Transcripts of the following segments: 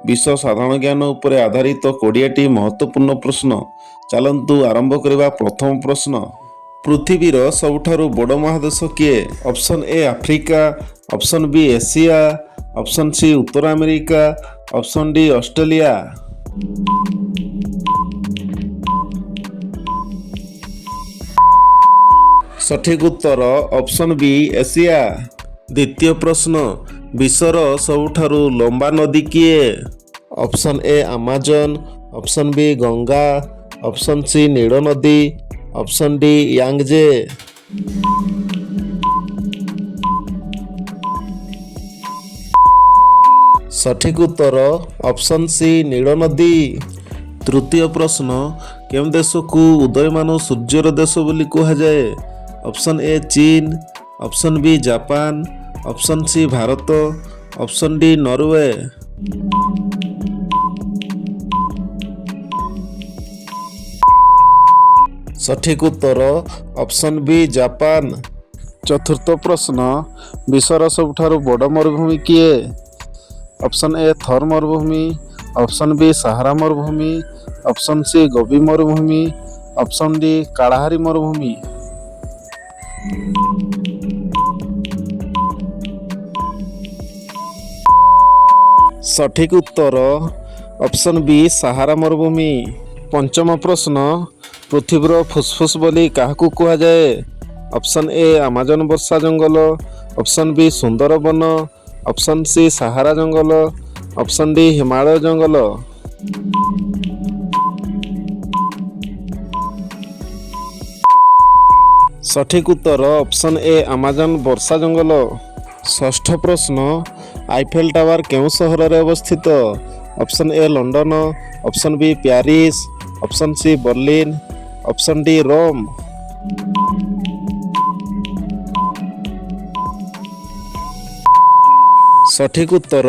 विश्व साधारण ज्ञान उपरे आधारित 20टी महत्वपूर्ण प्रश्न। चलतु आरंभ करवा। प्रथम प्रश्न, पृथ्वीर सबुठारु बड़ महादेश किए? Option A Africa, option B Asia, option C उत्तर अमेरिका, ऑप्शन डी ऑस्ट्रेलिया। सठिक उत्तर ऑप्शन बी एशिया। द्वितीय प्रश्न, विश्वर सबुठारु लंबा नदी किए? Option A Amazon, option B Ganga, option C नील नदी, ऑप्शन डी यांगजे। सठिक उत्तर ऑप्शन सी नील नदी। तृतीय प्रश्न, केउं देश को उदयमान सूर्यर देश बोली कहुए? ऑप्शन ए चीन, option B Japan, option C Bharat, option D Norway. सठिक उत्तर ऑप्शन बी जापान। चतुर्थ प्रश्न, विश्वर सबुठारु बड़ मरुभूमि किए? ऑप्शन ए थर मरुभूमि, ऑप्शन बी सहारा मरुभूमि, ऑप्शन सी गोबी मरुभूमि, ऑप्शन डी कालाहारी मरुभूमि। सठिक उत्तर ऑप्शन बी सहारा मरुभूमि। पंचम प्रश्न, पृथ्वीर फुसफुस बोली काहाकू कुहाଯାଏ? ऑप्शन ए अमेजन वर्षा जंगल, option B Sundarban, option C Sahara जंगल, ऑप्शन डी हिमालय जंगल। सठिक उत्तर ऑप्शन ए अमेजन वर्षा जंगल। षष्ठ प्रश्न, आईफेल टावर केउं सहर में अवस्थित? Option A London, option B Paris, option C Berlin, option D Rome. सठिक उत्तर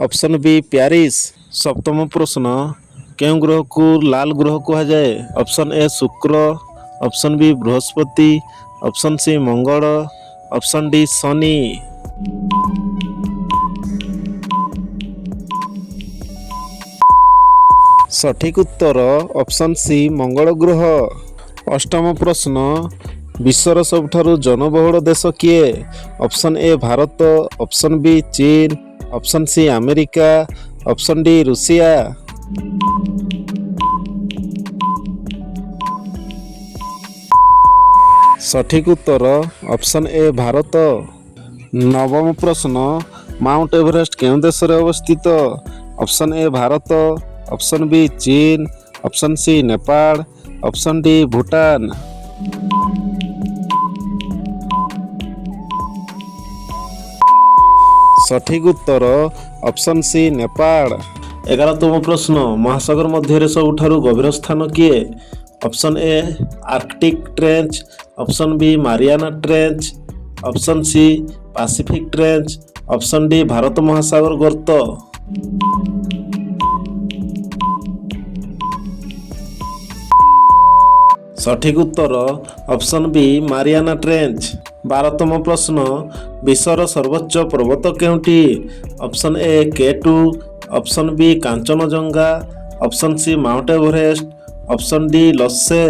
ऑप्शन बी पेरिस। सप्तम प्रश्न, केउं ग्रह को लाल ग्रह कहुए? ऑप्शन ए शुक्र, ऑप्शन बी बृहस्पति, ऑप्शन सी मंगल, ऑप्शन डी शनि। सठिक उत्तर ऑप्शन सी मंगल ग्रह। अष्टम प्रश्न, विश्वर सबुठारु जनबहुल देश किए? Option A Bharat, option B चीन, option C America, option D रूसिया। सठिक उत्तर ऑप्शन ए भारत। नवम प्रश्न, माउंट एवरेस्ट केउं देश रे अवस्थित? Option A Bharat, option B चीन, option C Nepal, option D Bhutan. सठिक उत्तर ऑप्शन सी नेपाल। 11तम प्रश्न, महासागर मध्य सबुठारु गभीर स्थान किए? Option A Arctic trench, option B Mariana trench, option C Pacific trench, option D Bharat महासागर गर्त। सठिक उत्तर ऑप्शन बी मारियाना ट्रेंच। 12तम प्रश्न, विश्वर सर्वोच्च पर्वत केउंटी? Option A K2, option B Kanchenjunga, option C Mount Everest, option D लस्से।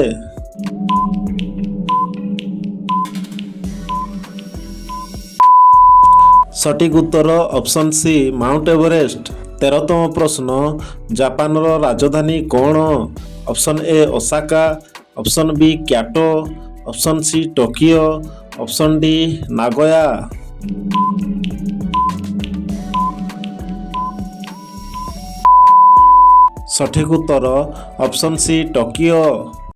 सठिक उत्तर ऑप्शन सी माउंट एवरेस्ट। 13तम प्रश्न, जापान राजधानी कौन? Option A Osaka, option B Kyoto, option C Tokyo, option D Nagoya. सठिक उत्तर ऑप्शन सी टोकियो।